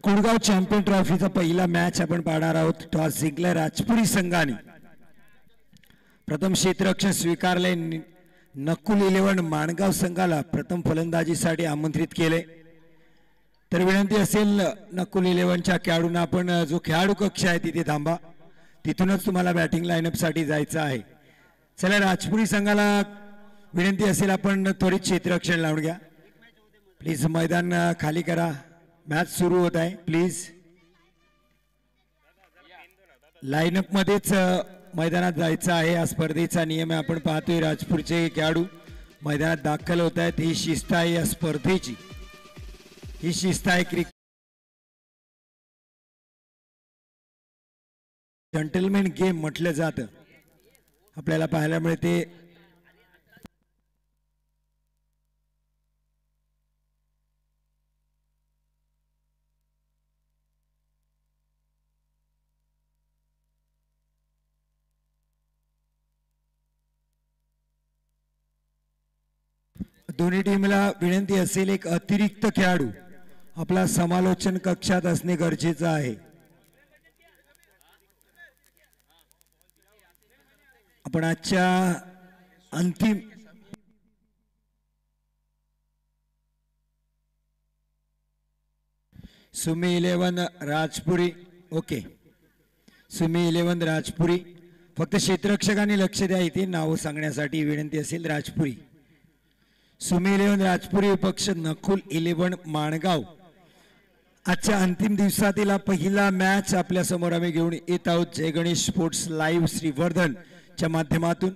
कुडगाव champion ट्रॉफीचा पहिला match आपण पाहणार आहोत। टॉस जिंकला राजपुरी संघाने। प्रथम क्षेत्ररक्षण स्वीकारले। नकुल 11 माणगाव संघाला प्रथम फलंदाजीसाठी आमंत्रित केले। तर विनंती असेल नकुल 11च्या खेळाडूंना आपण जो खेळाडू कक्ष आहे तिथे थांबा, तिथूनच तुम्हाला बॅटिंग लाईनअप साठी जायचं आहे। चला राजपुरी संघाला विनंती असेल आपण त्वरित क्षेत्ररक्षण लावून घ्या। प्लीज मैदान खाली करा, मॅच सुरू होत आहे। प्लीज लाईनअप मध्येच मैदानात जायचं आहे। या स्पर्धेचा नियम आहे, आपण पाहतोय राजपूरचे खेळाडू मैदानात दाखल होत आहेत। ही शिस्त आहे या स्पर्धेची, ही शिस्त आहे क्रिकेट जंटलमॅन गेम म्हटलं जातं। आपल्याला पाहायला मिळते दोन्ही टीमला विनंती असेल एक अतिरिक्त खेळाडू आपला समालोचन कक्षात असणे गरजेचं आहे। आपण आजच्या अंतिम सुमी 11 राजपुरी, ओके सुमी 11 राजपुरी, फक्त क्षेत्ररक्षकांनी लक्ष द्या, इथे नाव सांगण्यासाठी विनंती असेल। राजपुरी सुमी 11 राजपुरी पक्ष नकुल 11 माणगाव। आजच्या अंतिम दिवसातील पहिला मॅच आपल्या समोर आम्ही घेऊन येत आहोत जय गणेश स्पोर्ट्स लाईव्ह श्रीवर्धन च्या माध्यमातून।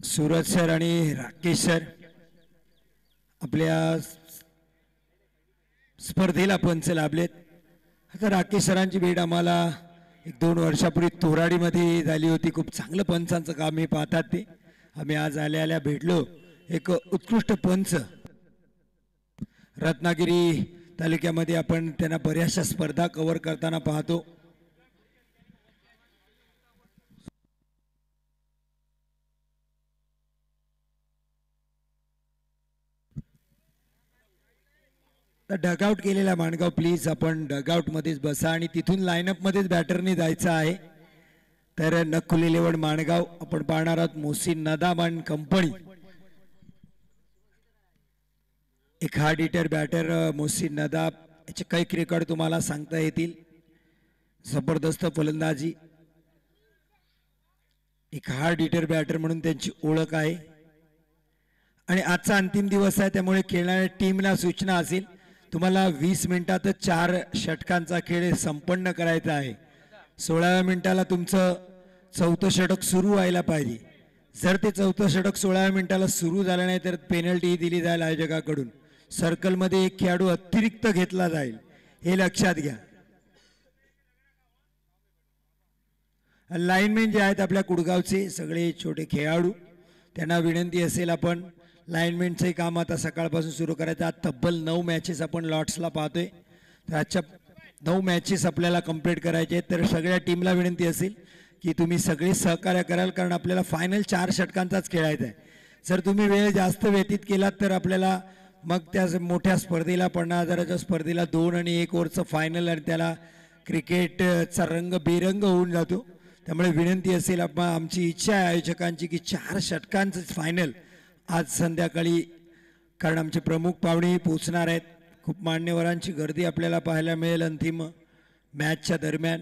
सूरज सर आणि राकेश सर आपल्या स्पर्धेला पंच लाभलेत। आता राकेश सरांची भेट आम्हाला 1-2 वर्षापूर्वी तोराडीमध्ये झाली होती। खूप चांगलं पंचांचं काम हे पाहतात ते। आम्ही आज आल्या भेटलो। एक उत्कृष्ट पंच रत्नागिरी तालुक्यामध्ये आपण त्यांना बऱ्याचशा स्पर्धा कव्हर करताना पाहतो। डगआउट केलेला माणगाव, प्लीज आपण डगआउट मध्येच बसा आणि तिथून लाईनअप मध्येच बॅटरने जायचं आहे। तर नकुल 11 माणगाव आपण पाहणार आहोत मोहसिन नदाम आणि कंपनी। एक हार्ड हिटर बॅटर मोहसिन नदाम, याचे काही रेकॉर्ड तुम्हाला सांगता येतील। जबरदस्त फलंदाजी, एक हार्ड हिटर बॅटर म्हणून त्यांची ओळख आहे। आणि आजचा अंतिम दिवस आहे, त्यामुळे खेळणाऱ्या टीमला सूचना असेल तुम्हाला 20 मिनिटात 4 षटकांचा खेळ संपन्न करायचा आहे। 16व्या मिनिटाला तुमचं 4थं षटक सुरू व्हायला पाहिजे। जर ते 4थं षटक 16व्या मिनिटाला सुरू झालं नाही तर पेनल्टी दिली जाईल आयोजकाकडून। सर्कलमध्ये एक खेळाडू अतिरिक्त घेतला जाईल, हे लक्षात घ्या। लाईनमॅन जे आहेत आपल्या कुडगावचे सगळे छोटे खेळाडू, त्यांना विनंती असेल आपण लाईनमॅनचे काम आता सकाळपासून सुरू करायचं। आज तब्बल 9 मॅचेस आपण लॉट्सला पाहतोय, तर आजच्या 9 मॅचेस आपल्याला कंप्लीट करायचे आहेत। तर सगळ्या टीमला विनंती असेल की तुम्ही सगळे सहकार्य कराल, कारण आपल्याला फायनल 4 षटकांचाच खेळायचा आहे। जर तुम्ही वेळ जास्त व्यतीत केलात तर आपल्याला मग त्या मोठ्या स्पर्धेला 50,000च्या स्पर्धेला 2 आणि 1 ओव्हरचं फायनल आणि त्याला क्रिकेटचा रंग बेरंग होऊन जातो। त्यामुळे विनंती असेल आमची इच्छा आहे आयोजकांची की 4 षटकांचं फायनल आज संध्याकाळी, कारण आमचे प्रमुख पाहुणे पोहोचणार आहेत। खूप मान्यवरांची गर्दी आपल्याला पाहायला मिळेल अंतिम मॅचच्या दरम्यान।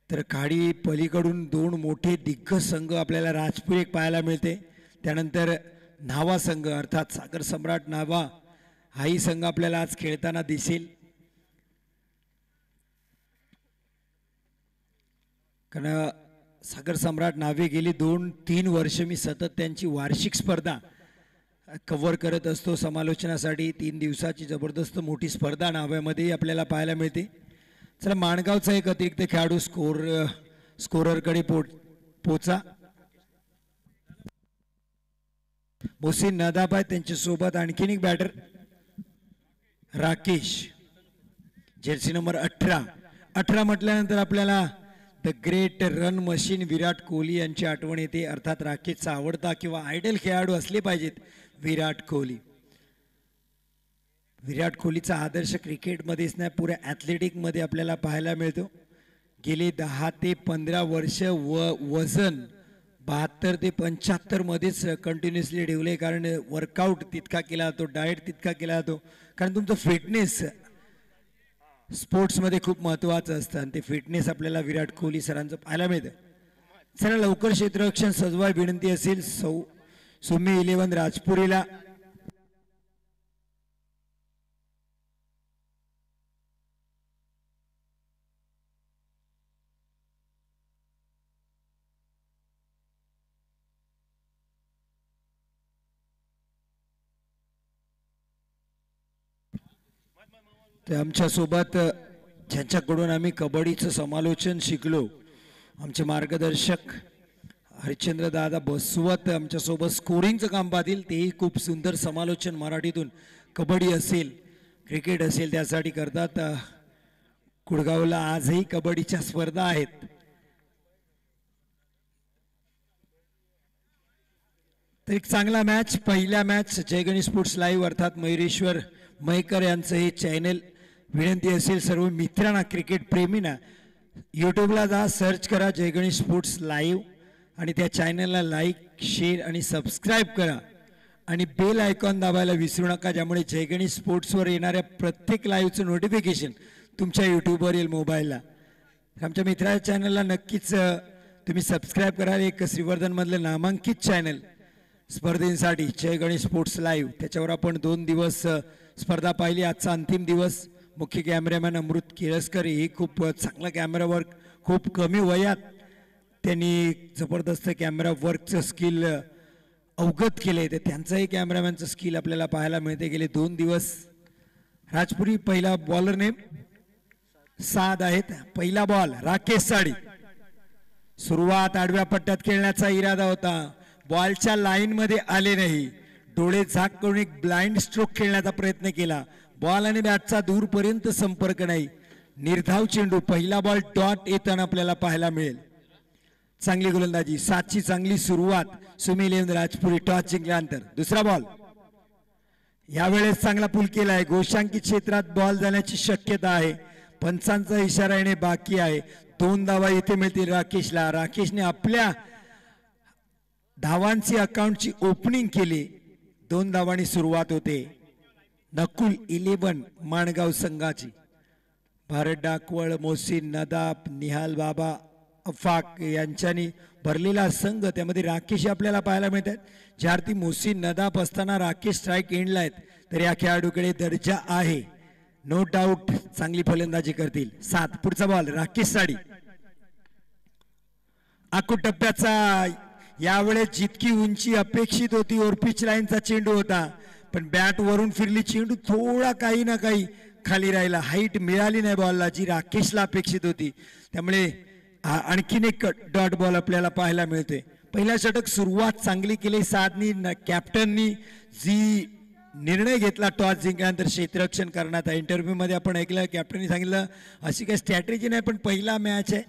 तर खाडी पलीकडून 2 मोठे दिग्गज संघ आपल्याला राजपूर एक पाहायला मिळते, त्यानंतर न्हावा संघ अर्थात सागर सम्राट न्हावा हाही संघ आपल्याला आज खेळताना दिसेल। कारण सागर सम्राट न्हावे गेली 2-3 वर्ष मी सतत त्यांची वार्षिक स्पर्धा कव्हर करत असतो समालोचनासाठी। 3 दिवसाची जबरदस्त मोठी स्पर्धा न्हाव्यामध्ये आपल्याला पाहायला मिळते। चला माणगावचा एक अतिरिक्त खेळाडू स्कोररकडे पोचा। मोहसिन नदाब आहे, त्यांच्यासोबत आणखीन एक बॅटर राकेश, जर्सी नंबर 18 म्हटल्यानंतर आपल्याला the great run machine Virat Kohli यांची आठवण येते. अर्थात राकेशचा आवडता किंवा आयडल खेळाडू असले पाहिजेत विराट कोहली. विराट कोहलीचा आदर्श क्रिकेटमध्येच नाही पुऱ्या ॲथलेटिकमध्ये आपल्याला पाहायला मिळतो. गेले 10 ते 15 वर्ष वजन 72 ते 75 मध्येच कंटिन्युअसली ठेवले. कारण वर्कआउट तितका केला जातो, डाएट तितका केला जातो. कारण तुमचं फिटनेस स्पोर्ट्समध्ये खूप महत्त्वाचं असतं आणि ते फिटनेस आपल्याला विराट कोहली सरांचं पाहायला मिळतं. चला लवकर क्षेत्ररक्षण सजवाय विनंती असेल सुमी 11 राजपुरीला. ते आमच्यासोबत ज्यांच्याकडून आम्ही कबड्डीचं समालोचन शिकलो आमचे मार्गदर्शक हरिश्चंद्र दादा बसवत आमच्यासोबत स्कोरिंगचं काम पाहतील. तेही खूप सुंदर समालोचन मराठीतून कबड्डी असेल क्रिकेट असेल त्यासाठी करतात. कुडगावला आजही कबड्डीच्या स्पर्धा आहेत. तर एक चांगला मॅच पहिला मॅच जय गणेश स्पोर्ट्स लाईव्ह अर्थात मयुरेश्वर मयकर यांचं हे चॅनल. विनंती असेल सर्व मित्रांना क्रिकेट प्रेमींना यूट्यूबला जा सर्च करा जय गणेश स्पोर्ट्स लाईव्ह आणि त्या चॅनलला लाईक शेअर आणि सबस्क्राईब करा आणि बेल आयकॉन दाबायला विसरू नका ज्यामुळे जय गणेश स्पोर्ट्सवर येणाऱ्या प्रत्येक लाईव्हचं नोटिफिकेशन तुमच्या यूट्यूबवर येईल मोबाईलला. आमच्या मित्राच्या चॅनलला नक्कीच तुम्ही सबस्क्राईब करा. एक श्रीवर्धनमधलं नामांकित चॅनल स्पर्धेसाठी जय गणेश स्पोर्ट्स लाईव्ह त्याच्यावर आपण 2 दिवस स्पर्धा पाहिली. आजचा अंतिम दिवस. मुख्य कॅमेरामॅन अमृत केळसकर हे खूप चांगला कॅमेरा वर्क खूप कमी वयात त्यांनी जबरदस्त कॅमेरा वर्कचं स्किल अवगत केले. तर त्यांचंही कॅमेरामॅनचं स्किल आपल्याला पाहायला मिळते. गेले 2 दिवस राजपुरी पहिला बॉलर नेम साध आहेत. पहिला बॉल राकेश साडी. सुरुवात आडव्या पट्ट्यात खेळण्याचा इरादा होता. बॉलच्या लाईन मध्ये आले नाही. डोळे झाक करून एक ब्लाइंड स्ट्रोक खेळण्याचा प्रयत्न केला. बॉल आणि बॅटचा दूरपर्यंत संपर्क नाही. निर्धाव चेंडू. पहिला बॉल डॉट येताना आपल्याला पाहायला मिळेल. चांगली गोलंदाजी. 7ची चांगली सुरुवात. सुमी 11 राजपुरी टॉस जिंकल्यानंतर दुसरा बॉल. यावेळेस चांगला पूल केलाय. गोशांकित क्षेत्रात बॉल जाण्याची शक्यता आहे. पंचांचा इशारा येणे बाकी आहे. 2 धावा इथे मिळतील राकेशला. राकेशने आपल्या धावांची अकाउंटची ओपनिंग केली. 2 धावांनी सुरुवात होते. नकुल 11 माणगाव संघाची. भारत डाकवळ मोहसिन नदाब निहाल बाबा अफाक यांच्यानी भरलेला संघ. त्यामध्ये राकेश आपल्याला पाहायला मिळतात. ज्यार्थी मोहसिन नदाब असताना राकेश स्ट्राईक एंडला आहेत तर या खेळाडूकडे दर्जा आहे. नो डाऊट चांगली फलंदाजी करतील. 7 पुढचा बॉल राकेश साडी. आखू टप्प्याचा यावेळेस जितकी उंची अपेक्षित होती ओव्हर पिच लाईनचा चेंडू होता पण बॅट वरून फिरली. चेंडू थोडा काही ना काही खाली राहिला. हाईट मिळाली नाही बॉलला जी राकेशला अपेक्षित होती. त्यामुळे आणखीन एक डॉट बॉल आपल्याला पाहायला मिळते. पहिला षटक सुरुवात चांगली केली साधनी. कॅप्टननी जी निर्णय घेतला टॉस जिंकल्यानंतर क्षेत्ररक्षण करण्याचा. इंटरव्ह्यू मध्ये आपण ऐकलं कॅप्टननी सांगितलं अशी काही स्ट्रॅटेजी नाही पण पहिला मॅच आहे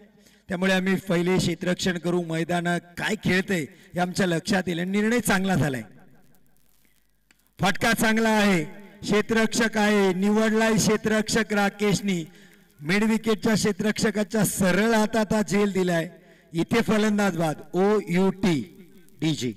त्यामुळे आम्ही पहिले क्षेत्ररक्षण करू. मैदान काय खेळतंय हे आमच्या लक्षात येईल. निर्णय चांगला झालाय. फटका चांगला आहे. क्षेत्ररक्षक आहे. निवडलाय क्षेत्ररक्षक राकेशनी. मिड विकेटच्या क्षेत्ररक्षकाच्या सरळ हातात हा झेल दिलाय. इथे फलंदाज बाद. OUT DG.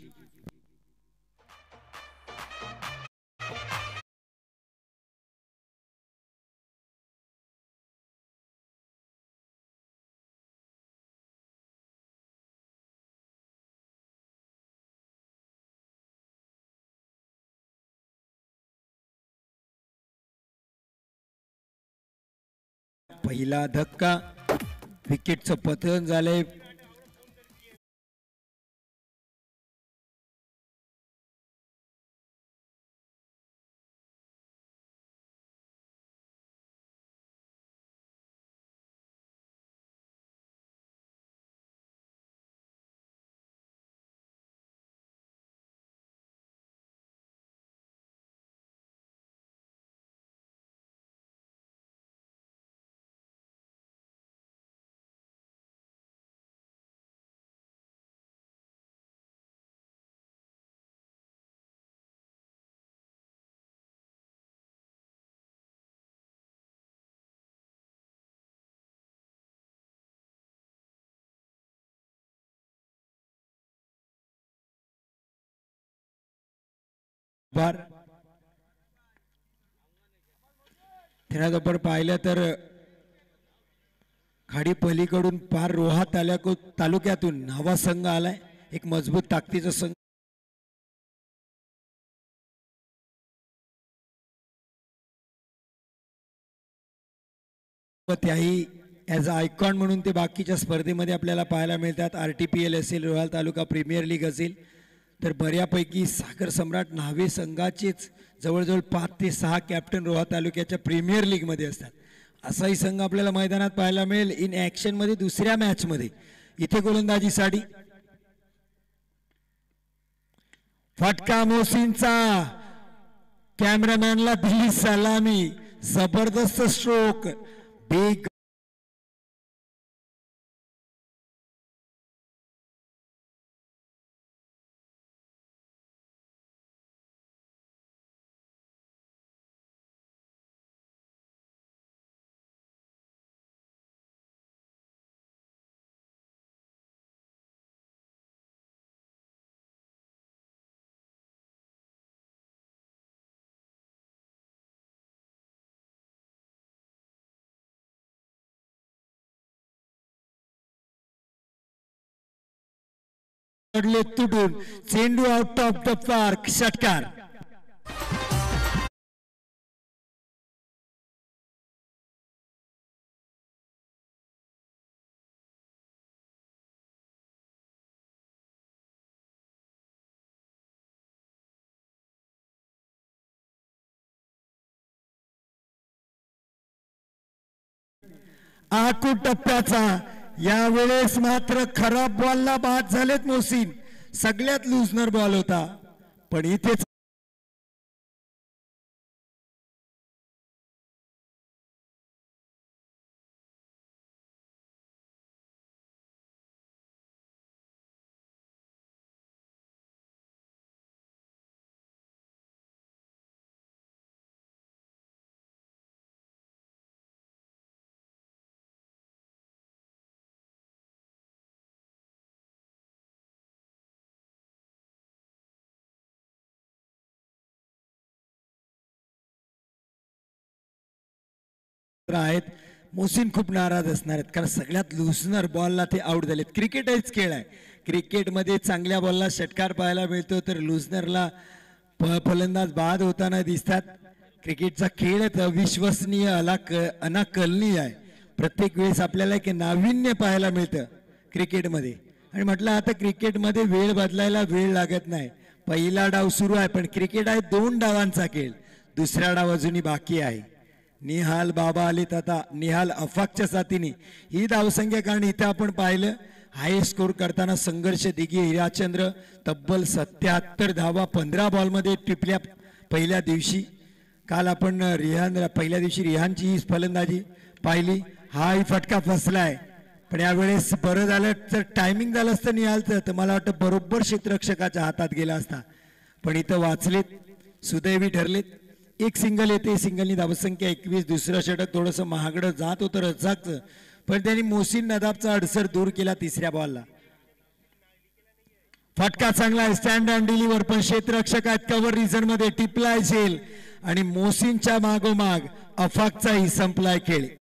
पहिला धक्का. विकेटचं पतन झालंय. पार आपण पाहिलं तर खाडी पलीकडून पार रोहा तालुक्यातून नवा संघ आलाय, एक मजबूत ताकदीचा संघ. त्याही ॲज अ आयकॉन म्हणून ते बाकीच्या स्पर्धेमध्ये आपल्याला पाहायला मिळतात. RTPL असेल, रोहाल तालुका प्रीमियर लीग असेल, तर बऱ्यापैकी सागर सम्राट न्हावे संघाचेच जवळजवळ 5 ते 6 कॅप्टन रोहा तालुक्याच्या प्रीमियर लीगमध्ये असतात. असाही संघ आपल्याला मैदानात पाहायला मिळेल. इन ॲक्शन मध्ये दुसऱ्या मॅच मध्ये इथे गोलंदाजीसाठी फटका मोसीनचा, कॅमेरामॅनला दिली सलामी, जबरदस्त स्ट्रोक, बिग तुटून चेंडू आउट ऑफ द पार्क, षटकार. आखू टप्प्याचा यावेळेस मात्र खराब बॉलला बाद झालेत मोसीन. सगळ्यात लुजनर बॉल होता, पण इथेच आहेत. मोसीन खूप नाराज असणार आहेत, कारण सगळ्यात लुजनर बॉलला ते आउट झालेत. क्रिकेट हाच खेळ आहे. क्रिकेटमध्ये चांगल्या बॉलला षटकार पाहायला मिळतो, तर लुजनरला फलंदाज बाद होताना दिसतात. क्रिकेटचा खेळ अविश्वसनीय अनाकलनीय आहे. प्रत्येक वेळेस आपल्याला एक नाविन्य पाहायला मिळतं क्रिकेटमध्ये. आणि म्हटलं आता क्रिकेटमध्ये वेळ बदलायला वेळ लागत नाही. पहिला डाव सुरू आहे, पण क्रिकेट आहे 2 डावांचा खेळ. दुसरा डाव अजूनही बाकी आहे. निहाल बाबा आलेत आता. निहाल अफाकच्या साथीने ही धावसंख्या, कारण इथे आपण पाहिलं हाय स्कोर करताना संघर्ष दिघी हिराचंद्र तब्बल 77 धावा 15 बॉलमध्ये टिपल्या पहिल्या दिवशी. काल आपण पहिल्या दिवशी रिहानची ही फलंदाजी पाहिली. हाही फटका फसलाय, पण यावेळेस बरं झालं तर टायमिंग झालं असतं निहालचं, तर मला वाटतं बरोबर क्षेत्ररक्षकाच्या हातात गेला असता. पण इथं वाचलेत, सुदैवी ठरलेत. एक सिंगल येते, सिंगलनी धावसंख्या 21. दुसरं षटक थोडंसं महागडं जात होतं रज्जाकचं, पण त्यांनी मोसीन नदाबचा अडसर दूर केला तिसऱ्या बॉलला. फटका चांगला आहे, स्टँड अँड डिलिव्हर, पण क्षेत्ररक्षक आहेत कव्हर रिझन मध्ये टिपलाय झेल, आणि मोसीनच्या मागोमाग अफाकचाही संपलाय खेळ.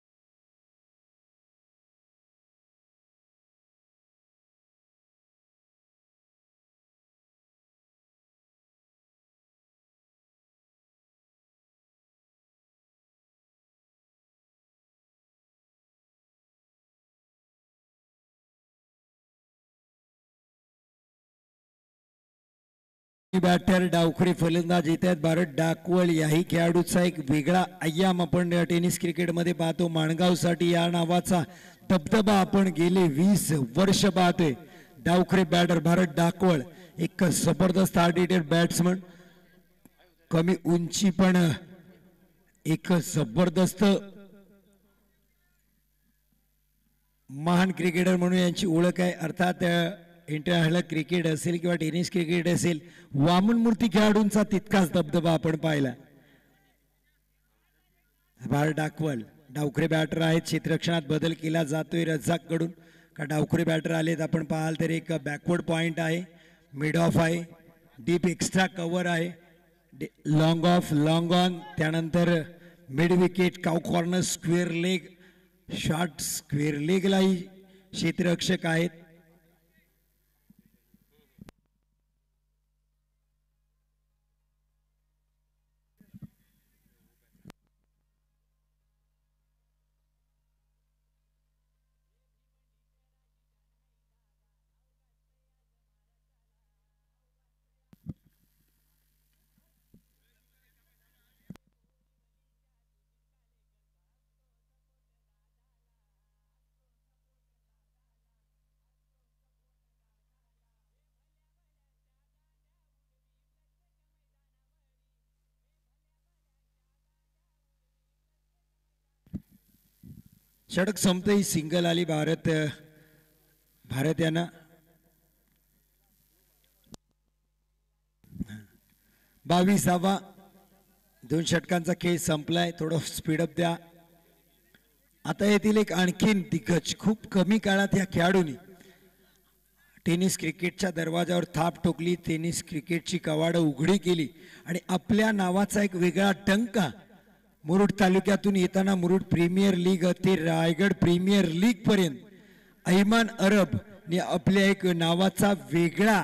बॅटर डावखुरी फलंदाज येतात. भारत डाकवळ याही खेळाडूचा एक वेगळा आयाम आपण टेनिस क्रिकेटमध्ये पाहतो. माणगावसाठी या नावाचा दबदबा आपण गेले 20 वर्ष पाहतोय. डावखुरी बॅटर भारत डाकवळ एक जबरदस्त हार्ड बॅट्समन, कमी उंची पण एक जबरदस्त महान क्रिकेटर म्हणून यांची ओळख आहे. अर्थात इंटरनॅशनल क्रिकेट असेल किंवा टेनिस क्रिकेट असेल, वामन मूर्ती खेळाडूंचा तितकाच दबदबा आपण पाहिला. भारत डाकवळ डावखुरे बॅटर आहेत. क्षेत्ररक्षणात बदल केला जातोय रज्जाक कडून, का डावखुरे बॅटर आलेत. आपण पाहाल तर एक बॅकवर्ड पॉइंट आहे, मिड ऑफ आहे, डीप एक्स्ट्रा कव्हर आहे, लॉंग ऑफ लॉंग ऑन, त्यानंतर mid wicket, cow corner, square leg shot, square लेगलाही क्षेत्ररक्षक आहेत. षटक संपते, सिंगल आली भारत यांना. 22वा 2 षटकांचा खेळ संपलाय. थोडं स्पीडअप द्या. आता येथील एक आणखीन दिग्गज, खूप कमी काळात या खेळाडूंनी टेनिस क्रिकेटच्या दरवाजावर थाप ठोकली, टेनिस क्रिकेटची कवाडं उघडी केली आणि आपल्या नावाचा एक वेगळा डंका मुरुड तालुक्यातून येताना मुरुड प्रीमियर लीग ते रायगड प्रीमियर लीग पर्यंत ऐमान अरब ने आपल्या एक नावाचा वेगळा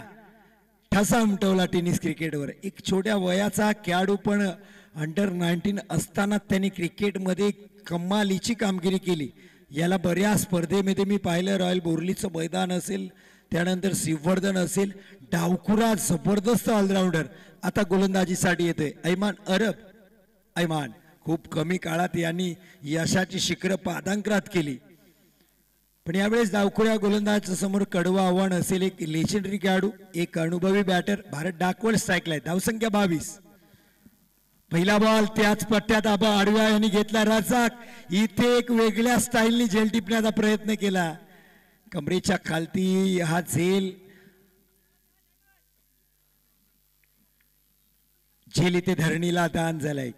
ठसा उमटवला टेनिस क्रिकेटवर. एक छोट्या वयाचा खेळाडू पण अंडर 19 असताना त्यांनी क्रिकेटमध्ये कमालीची कामगिरी केली. याला बऱ्याच स्पर्धेमध्ये मी पाहिलं, रॉयल बोर्लीचं मैदान असेल, त्यानंतर सिंहवर्धन असेल, डावखुरा जबरदस्त ऑलराऊंडर. आता गोलंदाजीसाठी येतोय ऐमान अरब. ऐमान खूप कमी काळात यांनी यशाची शिखरं पादांकरात केली, पण यावेळेस डावखुऱ्या गोलंदाजाच्या समोर कडवं आव्हान असेल. एक लेजेंडरी खेळाडू, एक अनुभवी बॅटर. भारत डाकवड स्ट्राईकला आहे. धावसंख्या 22. पहिला बॉल त्याच पट्ट्यात आबा आडव्या यांनी घेतला. रजाक इथे एक वेगळ्या स्टाईलनी झेल टिपण्याचा प्रयत्न केला. कमरेच्या खालती हा झेल इथे धरणीला दान झालाय.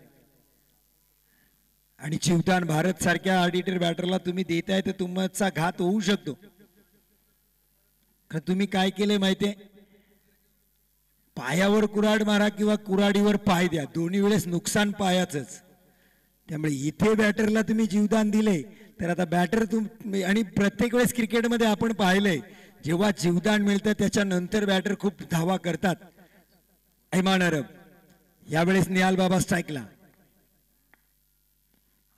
आणि जीवदान भारत सारख्या ऑडिटर बॅटरला तुम्ही देताय तर तुमचा घात होऊ शकतो. कारण तुम्ही काय केले माहितीये, पायावर कुऱ्हाड मारा किंवा कुऱ्हाडीवर पाय द्या, दोन्ही वेळेस नुकसान पायाचंच. त्यामुळे इथे बॅटरला तुम्ही जीवदान दिले तर आता बॅटर आणि प्रत्येक वेळेस क्रिकेटमध्ये आपण पाहिलंय, जेव्हा जीवदान मिळतं त्याच्यानंतर बॅटर खूप धावा करतात. ऐमान अरब यावेळेस निहाल बाबा स्ट्राईकला.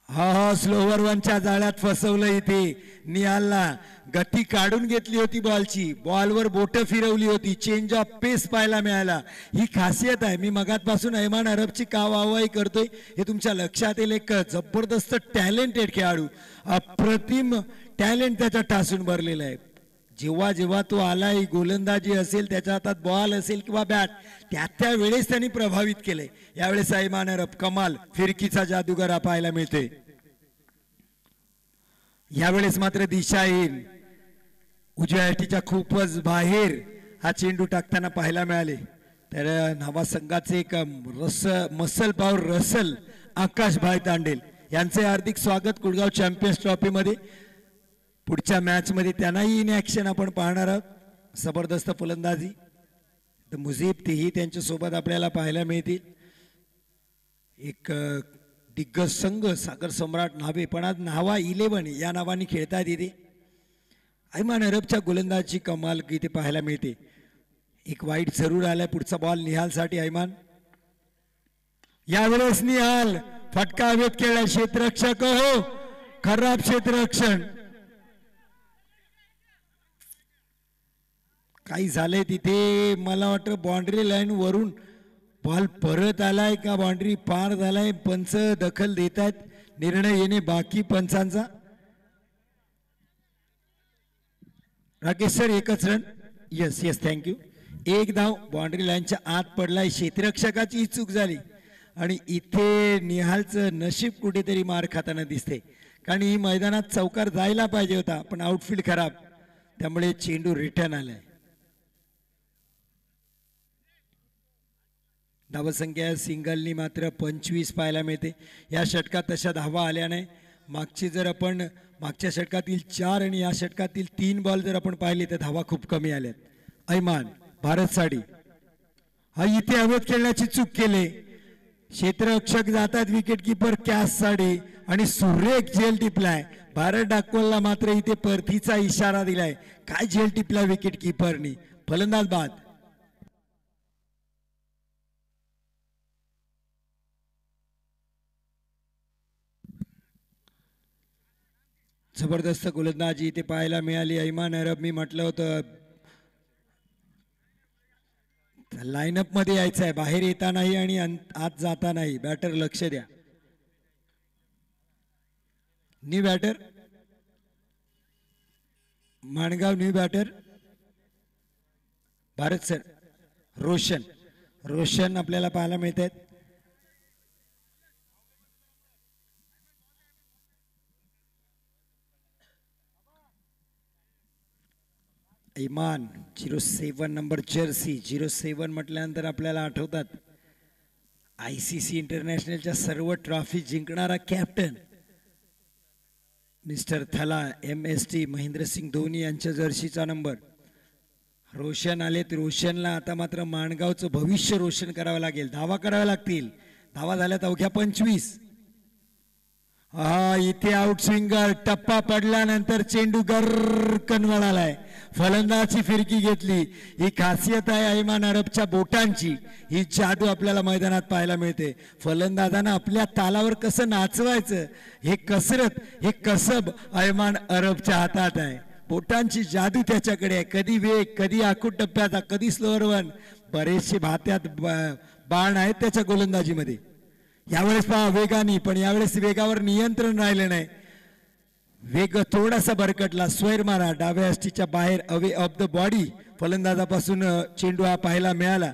हा स्लोवर वनच्या जाळ्यात फसवलं इथे निहालला. गती काढून घेतली होती बॉलची, बॉलवर बोट फिरवली होती, चेंज ऑफ पेस पाहायला मिळाला. ही खासियत आहे. मी मगातपासून ऐमान अरबची का वाहवाही करतोय हे तुमच्या लक्षात येईल. एक जबरदस्त टॅलेंटेड खेळाडू, अप्रतिम टॅलेंट त्याच्या टासून भरलेला आहे. जेव्हा जेव्हा तो आलाय, गोलंदाजी असेल, त्याच्या हातात बॉल असेल किंवा बॅट, त्या वेळेस त्यांनी प्रभावित केले. यावेळेस ऐमान अरब कमाल फिरकीचा जादूगार पाहायला मिळते. यावेळेस मात्र दिशाहीन, उजव्या हातीच्या खूपच बाहेर हा चेंडू टाकताना पाहायला मिळाले. तर नावा संघाचे एक मसल पावर रसल आकाश भाई तांडेल यांचे हार्दिक स्वागत कुडगाव चॅम्पियन्स ट्रॉफी मध्ये. पुढच्या मॅच मध्ये त्यांनाही इन ऍक्शन आपण पाहणार आहोत. जबरदस्त फलंदाजी. तर मुजीब तेही त्यांच्या सोबत आपल्याला पाहायला मिळतील. एक दिग्गज संघ सागर सम्राट नावे, पण आज नावा 11 या नावाने खेळतात इथे. ऐमान अरबच्या गोलंदाजी कमाल इथे पाहायला मिळते. एक वाईट जरूर आलाय. पुढचा बॉल निहालसाठी. ऐमान यावेळेस निहाल फटका हवेत खेळला. क्षेत्ररक्षक हो, खराब क्षेत्ररक्षण. काही झालंय तिथे, मला वाटतं बाउंड्री लाईन वरून बॉल परत आलाय का बाउंड्री पार झालाय. पंच दखल देत आहेत, निर्णय येणे बाकी पंचांचा. राकेश सर एकच रन. Yes yes thank you. एक धाव बाउंड्री लाईनच्या आत पडलाय. क्षेत्ररक्षकाची चूक झाली आणि इथे निहालचं नशीब कुठेतरी मार खाताना दिसते, कारण ही मैदानात चौकार जायला पाहिजे होता, पण आउटफील्ड खराब, त्यामुळे चेंडू रिटर्न आलाय. धावसंख्या सिंगलनी मात्र 25 पाहायला मिळते. या षटकात तशा धावा आल्या नाही. मागची जर आपण मागच्या षटकातील 4 आणि या षटकातील 3 बॉल जर आपण पाहिले तर धावा खूप कमी आल्यात. ऐमान भारत साडी हा इथे हवेत खेळण्याची चूक केले. क्षेत्ररक्षक जातात, विकेट किपर कॅच साठी आणि सुरेख झेल टिपलाय. भारत डाकवलला मात्र इथे परतीचा इशारा दिलाय. काय झेल टिपला विकेट किपरनी. फलंदाज बाद. जबरदस्त गोलंदाजी इथे पाहायला मिळाली. ऐमान अरब, मी म्हटलं होतं लाईनअप मध्ये यायचं आहे, बाहेर येता नाही आणि आत जाता नाही. बॅटर लक्ष द्या. New batter Mangaon, new batter Bharat sir. Roshan आपल्याला पाहायला मिळत आहेत. इमान 07 नंबर जर्सी. 07 म्हटल्यानंतर आपल्याला आठवतात ICC इंटरनॅशनलच्या सर्व ट्रॉफी जिंकणारा कॅप्टन मिस्टर थला MST महेंद्रसिंग धोनी यांच्या जर्सीचा नंबर. रोशन आलेत. रोशनला आता मात्र माणगावचं भविष्य रोशन करावं लागेल. धावा कराव्या लागतील. धावा झाल्यात अवघ्या 25. हा इथे आउट स्विंगर. टप्पा पडल्यानंतर चेंडू गरकन वळालाय. फलंदाची फिरकी घेतली. ही खासियत आहे ऐमान अरबच्या बोटांची. ही जादू आपल्याला मैदानात पाहायला मिळते. फलंदाजानं आपल्या तालावर कसं नाचवायचं हे कसरत, हे कसब ऐमान अरबच्या हातात आहे. बोटांची जादू त्याच्याकडे आहे. कधी वेग, कधी आखूट टप्प्याचा, कधी स्लोअर वन. बरेचसे भात्यात बाण आहेत त्याच्या गोलंदाजीमध्ये. यावेळेस पहा वेगाने, पण यावेळेस वेगावर नियंत्रण राहिलं नाही. वेग थोडासा भरकटला. स्वैर मारा डाव्या अष्टीच्या बाहेर, अवे ऑफ द बॉडी. फलंदाजापासून चेंडू हा पाहायला मिळाला.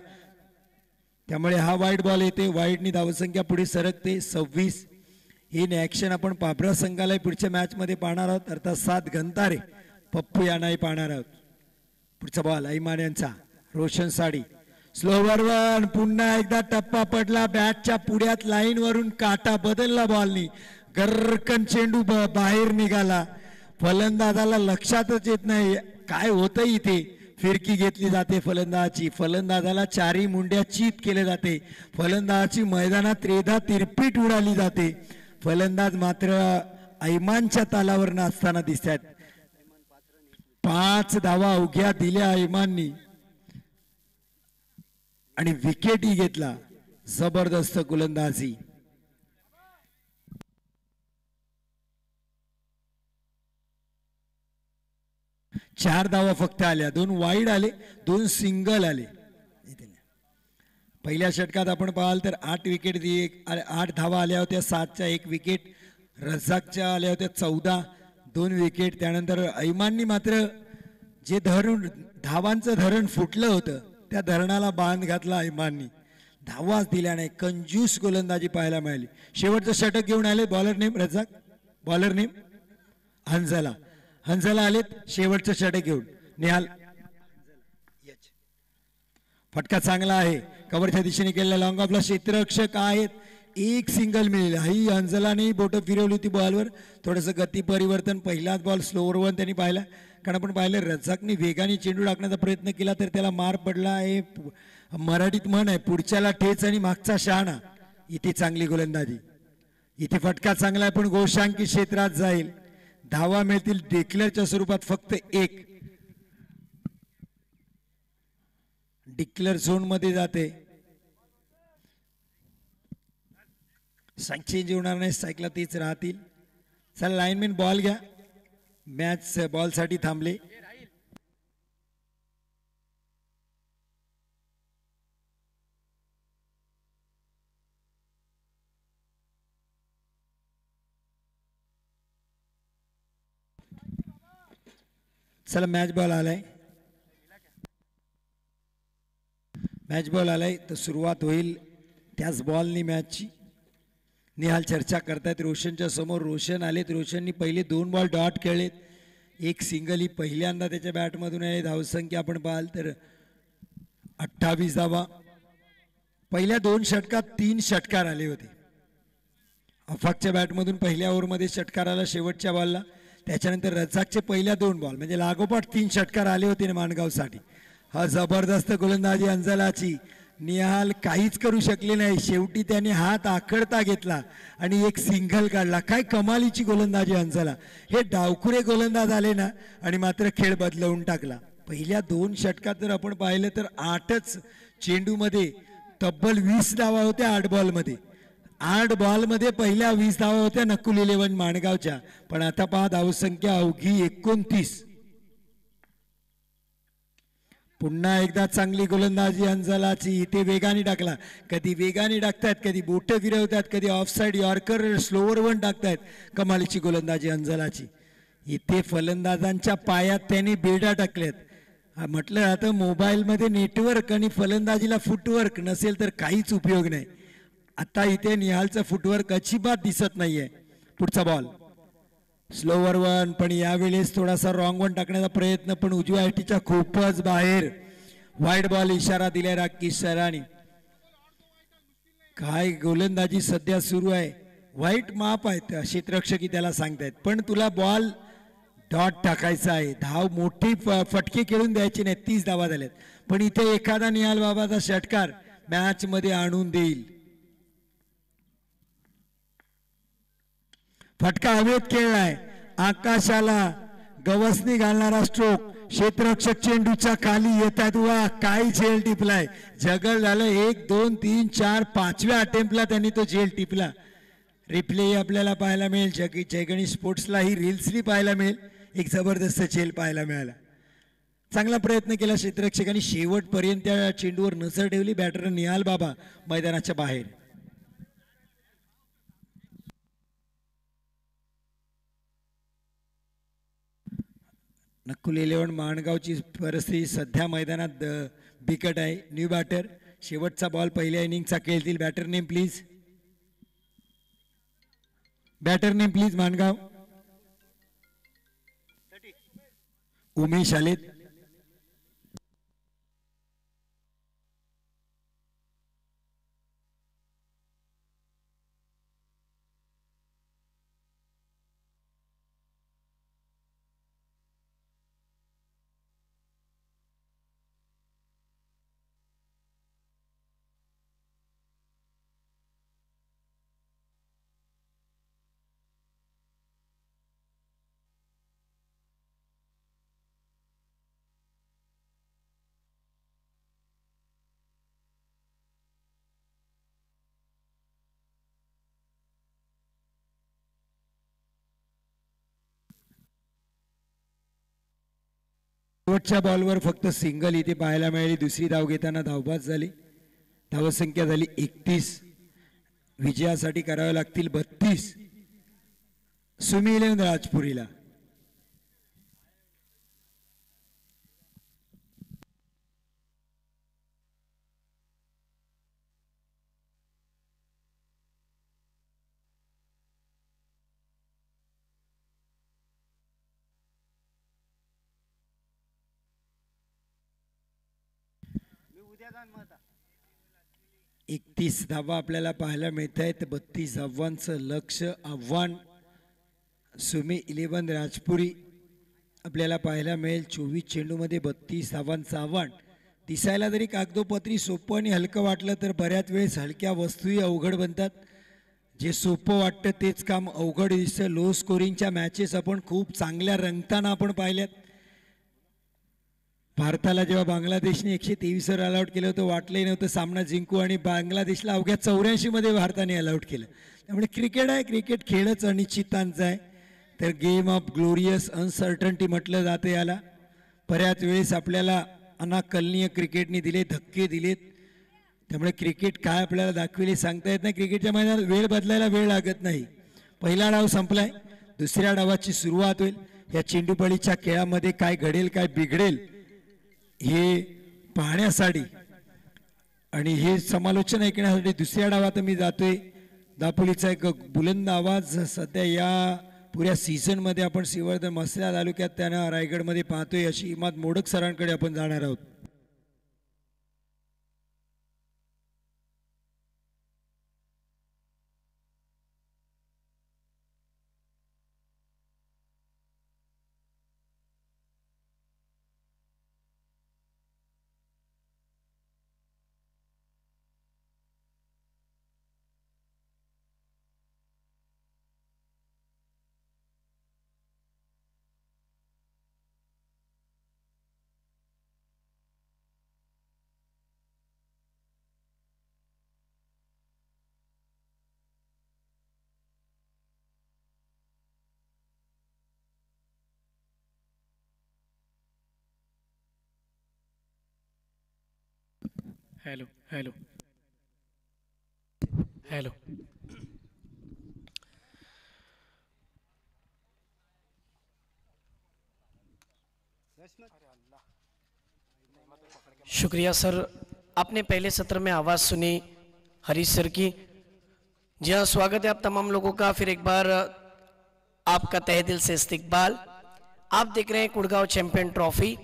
त्यामुळे हा वाईड बॉल येते. वाईडनी धावसंख्या पुढे सरकते 26. इन ऍक्शन आपण पाभरा संघाला पुढच्या मॅच मध्ये पाहणार आहोत. अर्थात 7 घंटारे पप्पू यांनाही पाहणार आहोत. पुढचा बॉल ऐमान यांचा. रोशन साडी स्लोवर वन. पुन्हा एकदा टप्पा पडला. बॅटच्या पुढ्यात लाईन वरून काटा बदलला. बॉलनी गरकन चेंडू बाहेर निघाला. फलंदाजाला लक्षातच येत नाही काय होतं इथे. फिरकी घेतली जाते फलंदाजाची. फलंदाजाला चारी मुंड्या चित केले जाते. फलंदाजाची मैदानात त्रेधा तिरपीट उडाली जाते. फलंदाज मात्र ऐमानच्या तालावर नाचताना दिसतात. 5 धावा अवघ्या दिल्या ऐमाननी आणि विकेटही घेतला. जबरदस्त गोलंदाजी. चार धावा फक्त आल्या. 2 वाईड आले, 2 सिंगल आले. पहिल्या षटकात आपण पाहाल तर 8 विकेट 8 धावा आल्या होत्या. 7च्या 1 विकेट. रझाकच्या आल्या होत्या 14, 2 विकेट. त्यानंतर ऐमाननी मात्र जे धावांचं धरण फुटलं होतं त्या धरणाला बांध घातला. ऐमाननी धावाच दिल्या नाही. कंजूस गोलंदाजी पाहायला मिळाली. शेवटचं षटक घेऊन आले. Bowler name Razzaq, bowler name Hanzala आलेत शेवटचं षटक घेऊन. निहाल फटका चांगला आहे. कव्हरच्या दिशेने केलेला लॉंग ऑफला क्षेत्ररक्षक आहेत. 1 सिंगल मिळेल. ही हंझलाने बोटं फिरवली होती बॉलवर. थोडंसं गती परिवर्तन. पहिलाच बॉल स्लोअर वन त्यांनी पाहिला. कारण आपण पाहिलं रझाकने वेगाने चेंडू टाकण्याचा प्रयत्न केला तर त्याला मार पडला. हे मराठीत म्हण आहे, पुढच्याला ठेच आणि मागचा शहाणा. इथे चांगली गोलंदाजी. इथे फटका चांगला आहे पण गोशांकी क्षेत्रात जाईल. धावा मिळतील डिक्लेअरच्या स्वरूपात फक्त 1. डिक्लेअर झोन मध्ये जाते. स्ट्राईक चेंज होणार नाही. स्ट्राईकला तेच राहतील. चला लाईनमॅन बॉल घ्या. मॅच बॉल साठी थांबले. चला मॅच बॉल आलाय. मॅच बॉल आलाय तर सुरुवात होईल त्याच बॉलनी मॅचची. निहाल चर्चा करतायत रोशनच्या समोर. रोशन आलेत. रोशननी पहिले 2 बॉल डॉट खेळलेत. 1 सिंगल ही पहिल्यांदा त्याच्या बॅटमधून आहे. धावसंख्या आपण पाहाल तर 28 धावा. पहिल्या 2 षटकात 3 षटकार आले होते. अफाकच्या बॅटमधून पहिल्या ओव्हरमध्ये षटकार आला शेवटच्या बॉलला. त्याच्यानंतर रझाकचे पहिल्या 2 बॉल म्हणजे लागोपाठ 3 षटकार आले होते माणगावसाठी. हा जबरदस्त गोलंदाजी अंजलाची. निहाल काहीच करू शकले नाही. शेवटी त्याने हात आखडता घेतला आणि एक सिंगल काढला. काय कमालीची गोलंदाजी हंसाला. हे डावखुरे गोलंदाज आले ना आणि मात्र खेळ बदलवून टाकला. पहिल्या 2 षटकात जर आपण पाहिलं तर 8च चेंडूमध्ये तब्बल 20 धावा होत्या. 8 बॉलमध्ये 8 बॉलमध्ये पहिल्या 20 धावा होत्या नकुल 11 माणगावच्या. पण आता पहा धावसंख्या अवघी 29. पुन्हा एकदा चांगली गोलंदाजी हंसलाची. इथे वेगाने टाकला. कधी वेगाने टाकतायत, कधी बोटं फिरवतात, कधी ऑफसाईड यॉर्कर स्लोवर वन टाकतायत. कमालीची गोलंदाजी हंसलाची. इथे फलंदाजांच्या पायात त्यांनी बेडा टाकल्यात. म्हटलं आता मोबाईलमध्ये नेटवर्क आणि फलंदाजीला फुटवर्क नसेल तर काहीच उपयोग नाही. आता इथे निहालचं फुटवर्क अजिबात दिसत नाहीये. पुढचा बॉल स्लोवर वन, पण यावेळेस थोडासा रॉंग वन टाकण्याचा प्रयत्न, पण उजव्या आयटीच्या खूपच बाहेर. वाईड बॉल इशारा दिलाय राकेश सरांनी. काय गोलंदाजी सध्या सुरू आहे. वाईट माप आहेत क्षेत्ररक्षकी त्याला सांगतायत, पण तुला बॉल डॉट टाकायचा आहे. धाव मोठी फटके खेळून द्यायची नाही. 30 धावा झाल्यात. पण इथे एखादा निहाल बाबाचा षटकार मॅच मध्ये आणून देईल. फटका हवेत खेळलाय. आकाशाला गवसणी घालणारा स्ट्रोक. क्षेत्ररक्षक चेंडूच्या खाली येतात. वा काय झेल टिपलाय. जगल झालं. 1 2 3 4 5व्या अटेम्प्टला त्यांनी तो झेल टिपला. रिप्ले आपल्याला पाहायला मिळेल. जयगणी स्पोर्ट्सला ही रील्सली पाहायला मिळेल. एक जबरदस्त झेल पाहायला मिळाला. चांगला प्रयत्न केला क्षेत्ररक्षकांनी. शेवटपर्यंत त्या चेंडूवर नजर ठेवली. बॅटर निहाल बाबा मैदानाच्या बाहेर. नकुल 11 माणगावची परिस्थिती सध्या मैदानात बिकट आहे. न्यू बॅटर शेवटचा बॉल पहिल्या इनिंगचा खेळतील. Batter name please. Batter name please Mangaon. Umesh आलेत. शेवटच्या बॉलवर फक्त सिंगल इथे पाहायला मिळाली. दुसरी धाव घेताना धावबाद झाली. धावसंख्या झाली 31. विजयासाठी करावे लागतील 32. सुमी 11 राजपुरीला. एकतीस धावा आपल्याला पाहायला मिळत आहेत. 32 धावांचं लक्ष आव्हान सुमी 11 राजपुरी आपल्याला पाहायला मिळेल. 24 चेंडूमध्ये 32 धावांचं आव्हान. दिसायला जरी कागदोपत्री सोपं आणि हलकं वाटलं तर बऱ्याच वेळेस हलक्या वस्तूही अवघड बनतात. जे सोपं वाटतं तेच काम अवघड दिसतं. लो स्कोरिंगच्या मॅचेस आपण खूप चांगल्या रंगताना आपण पाहिल्यात. भारताला जेव्हा बांगलादेशने 123 वर ऑल आउट केलं होतं वाटलंही नव्हतं सामना जिंकू, आणि बांगलादेशला अवघ्या 84 मध्ये भारताने ऑल आउट केलं. त्यामुळे क्रिकेट आहे. क्रिकेट खेळच अनिश्चितांचा आहे. तर गेम ऑफ ग्लोरियस अनसर्टन्टी म्हटलं जातं याला. बऱ्याच वेळेस आपल्याला अनाकलनीय क्रिकेटने दिले, धक्के दिलेत. त्यामुळे क्रिकेट काय आपल्याला दाखविले सांगता येत नाही. क्रिकेटच्या मैदानात वेळ बदलायला वेळ लागत नाही. पहिला डाव संपलाय. दुसऱ्या डावाची सुरुवात होईल. या चेंडूपळीच्या खेळामध्ये काय घडेल काय बिघडेल हे पाहण्यासाठी आणि हे समालोचन ऐकण्यासाठी दुसऱ्या डावात मी जातोय. दापोलीचा एक बुलंद आवाज सध्या या पुऱ्या सीझन मध्ये आपण श्रीवर्धन म्हसळा तालुक्यात त्यांना रायगडमध्ये पाहतोय. अशी इमाद मोडक सरांकडे आपण जाणार आहोत. Hello hello hello. शुक्रिया सर, आपने पहले सत्र में आवाज़ सुनी हरीश सर की। जी हाँ, स्वागत है आप तमाम लोगों का फिर एक बार, आपका तहे दिल से इस्तकबाल। आप देख रहे हैं कुड़गांव चैंपियन ट्रॉफी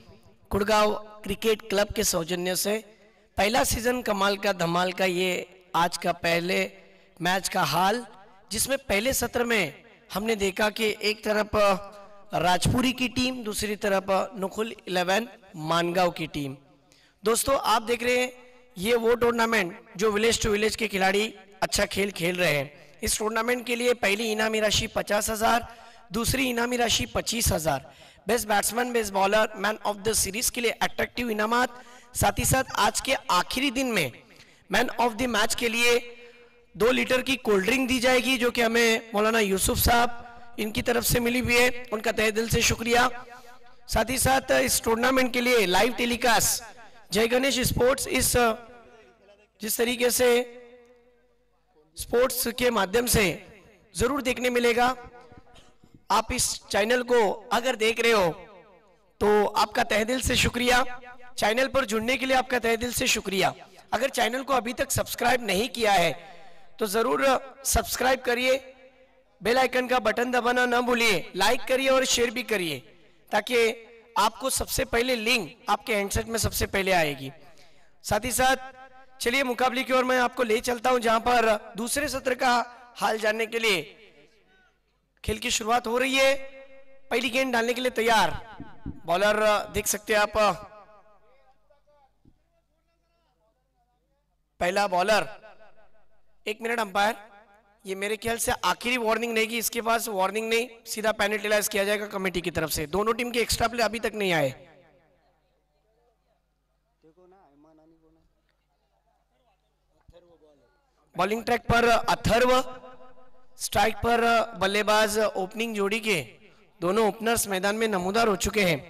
कुड़गांव क्रिकेट क्लब के सौजन्य से पहला सीजन कमाल का धमाल का ये आज का पहले मैच का हाल, जिसमें पहले सत्र में हमने देखा कि एक तरफ राजपुरी की टीम, दूसरी तरफ नुकुल 11 मानगांव की टीम। दोस्तों आप देख रहे हैं ये वो टूर्नामेंट जो विलेज टू विलेज के खिलाड़ी अच्छा खेल खेल रहे हैं। इस टूर्नामेंट के लिए पहली इनामी राशि 50,000, दूसरी इनामी राशि 25,000, best batsman, best bowler, man of the series के लिए अट्रैक्टिव इनामात, साथ ही साथ आज के आखिरी दिन में मैन ऑफ द मैच के लिए 2 लीटर की कोल्ड ड्रिंक दी जाएगी, जो कि हमें मौलाना यूसुफ साहब इनकी तरफ से मिली हुई है, उनका तहे दिल से शुक्रिया। साथ ही साथ इस टूर्नामेंट के लिए लाइव टेलीकास्ट जय गणेश स्पोर्ट्स, इस जिस तरीके से स्पोर्ट्स के माध्यम से जरूर देखने मिलेगा। आप इस चैनल को अगर देख रहे हो तो आपका तहे दिल से शुक्रिया। चैनल पर जुड़ने के लिए आपका तहे दिल से शुक्रिया। अगर चैनल को अभी तक सब्सक्राइब नहीं किया है तो जरूर सब्सक्राइब करिए, बेल आइकन का बटन दबाना ना भूलिए, लाइक करिए और शेयर भी करिए, ताकि आपको सबसे पहले लिंक आपके हैंडसेट में सबसे पहले आएगी। साथ ही साथ चलिए मुकाबले की ओर मैं आपको ले चलता हूं, जहां पर दूसरे सत्र का हाल जानने के लिए खेल की शुरुआत हो रही है। पहली गेंद डालने के लिए तैयार बॉलर देख सकते हैं आप, पहला बॉलर। 1 मिनट अंपायर, ये मेरे ख्याल से आखिरी वार्निंग नहीं की, इसके पास वार्निंग नहीं, सीधा पेनल्टीलाइज किया जाएगा कमेटी की तरफ से। दोनों टीम के एक्स्ट्रा प्ले अभी तक नहीं आए। बॉलिंग ट्रैक पर अथर्व, स्ट्राइक पर बल्लेबाज। ओपनिंग जोड़ी के दोनों ओपनर्स मैदान में नमूदार हो चुके हैं।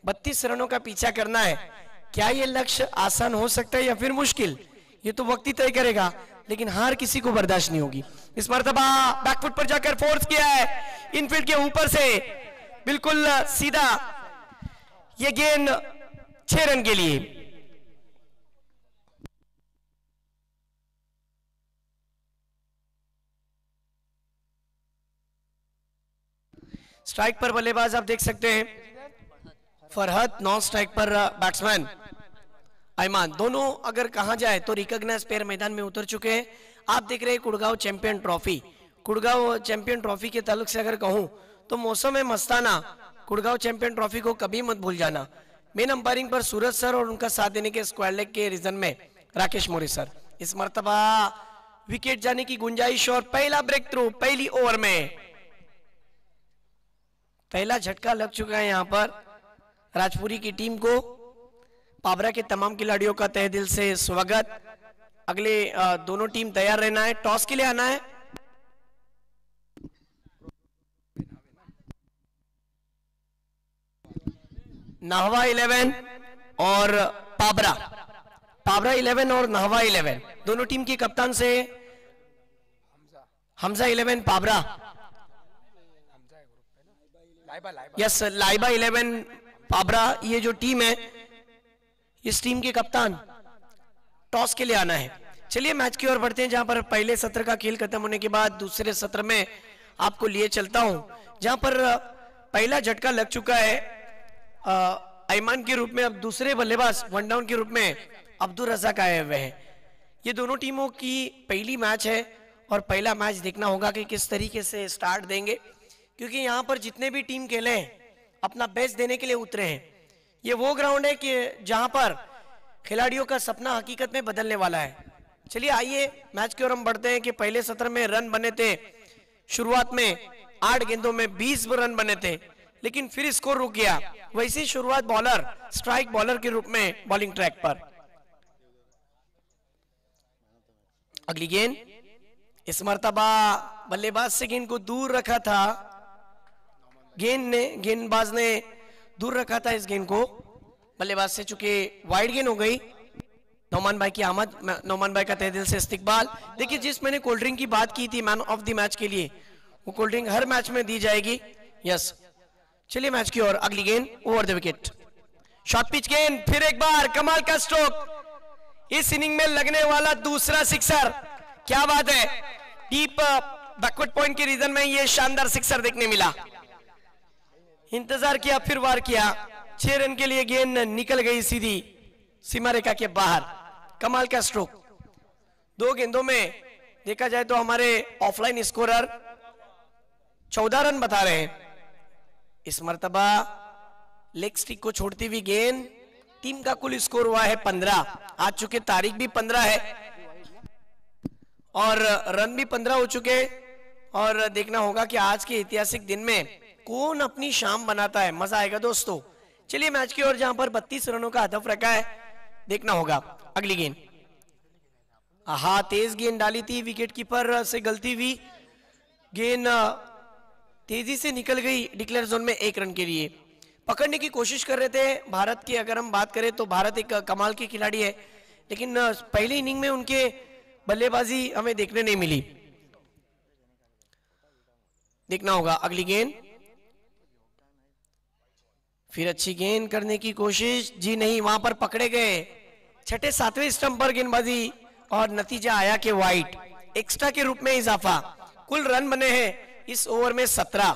32 रनों का पीछा करना है। क्या यह लक्ष्य आसान हो सकता है या फिर मुश्किल, ये तो वक्त ही तय करेगा, लेकिन हार किसी को बर्दाश्त नहीं होगी। इस मर्तबा बैकफुट पर जाकर फोर्स किया है, इनफील्ड के ऊपर से बिल्कुल सीधा, ये गेंद 6 रन के लिए। स्ट्राइक पर बल्लेबाज आप देख सकते हैं फरहत, नॉन स्ट्राइक पर बैट्समैन ऐमान। दोनों अगर कहा जाए तो रिकॉग्नाइज प्लेयर मैदान में उतर चुके हैं। आप देख रहे हैं कुड़गांव चैंपियन ट्रॉफी। कुड़गांव चैंपियन ट्रॉफी के ताल्लुक से अगर कहूं तो मौसम है मस्ताना, कुड़गांव चैंपियन ट्रॉफी को कभी मत भूल जाना। मेन अंपायरिंग पर सूरज सर और उनका साथ देने के स्क्वायर लेग के रीजन में राकेश मौर्य सर। इस मर्तबा विकेट जाने की गुंजाइश और पहला ब्रेक थ्रू पहली ओवर में। पहला झटका लग चुका है यहां पर राजपुरी की टीम को। पाबरा के तमाम खिलाड़ियों का तहे दिल से स्वागत। अगले दोनों टीम तैयार रहना है, टॉस के लिए आना है। नाहवा 11 और पाबरा 11 और नाहवा 11 दोनों टीम के कप्तान से हमजा 11 पाबरा, यस लाइबा 11 पाबरा, ये जो टीम है इस टीम के कप्तान टॉस के लिए आना है। चलिए मैच की ओर बढ़ते हैं, जहां पर पहले सत्र का खेल खत्म होने के बाद दूसरे सत्र में आपको लिए चलता हूं, जहां पर पहला झटका लग चुका है ऐमान के रूप में। अब दूसरे बल्लेबाज वन डाउन के रूप में अब्दुल रज़ाक आए हुए हैं। ये दोनों टीमों की पहली मैच है और पहला मैच देखना होगा कि किस तरीके से स्टार्ट देंगे, क्योंकि यहाँ पर जितने भी टीम खेले हैं अपना बेस्ट देने के लिए उतरे हैं। ये वो ग्राउंड है कि जहां पर खिलाड़ियों का सपना हकीकत में बदलने वाला है। चलिए आइए मैच की ओर हम बढ़ते हैं कि पहले सत्र में रन बने थे, शुरुआत में 8 गेंदों में 20 रन बने थे, लेकिन फिर स्कोर रुक गया। वैसी शुरुआत बॉलर स्ट्राइक बॉलर के रूप में बॉलिंग ट्रैक पर। अगली गेंद, इस मर्तबा बल्लेबाज से गेंद को दूर रखा था, गेंदबाज ने दूर रखा था इस गेंद को बल्लेबाज से, चूंकि वाइड गेंद हो गई। नौमान भाई की आमद, नौमान भाई का तहे दिल से इस्तकबाल। देखिए जिस मैंने कोल्ड ड्रिंक की बात की थी मैन ऑफ द मैच के लिए, वो कोल्ड ड्रिंक हर मैच में दी जाएगी। यस, चलिए मैच की ओर। अगली गेंद over the wicket, short pitch गेंद, फिर एक बार कमाल का स्ट्रोक, इस इनिंग में लगने वाला दूसरा सिक्सर। क्या बात है, डीप बैकवर्ड पॉइंट के रीजन में ये शानदार सिक्सर देखने मिला। इंतजार किया, फिर वार किया, 6 रन के लिए गेंद निकल गई सीधी सीमा रेखा के बाहर। कमाल का स्ट्रोक। 2 गेंदों में देखा जाए तो हमारे ऑफलाइन स्कोरर 14 रन बता रहे हैं। इस मर्तबा लेग स्टिक को छोड़ती हुई गेंद, टीम का कुल स्कोर हुआ है 15। आज चुके तारीख भी 15 है और रन भी 15 हो चुके। और देखना होगा कि आज के ऐतिहासिक दिन में कौन अपनी शाम बनाता है, मजा आएगा दोस्तों। चलिए मैच की ओर, जहां पर 32 रनों का हदफ रखा है, देखना होगा। अगली गेंद, हाँ तेज गेंद डाली थी, विकेट कीपर से गलती हुई, गेंद तेजी से निकल गई डिक्लेयर जोन में 1 रन के लिए। पकड़ने की कोशिश कर रहे थे भारत की, अगर हम बात करें तो भारत एक कमाल के खिलाड़ी है, लेकिन पहली इनिंग में उनके बल्लेबाजी हमें देखने नहीं मिली। देखना होगा अगली गेंद, फिर अच्छी गेंद करने की कोशिश, जी नहीं, वहां पर पकड़े गए। 6ठे 7वें स्टंप पर गेंदबाजी और नतीजा आया कि वाइट, एक्स्ट्रा के रूप में इजाफा। कुल रन बने हैं इस ओवर में 17।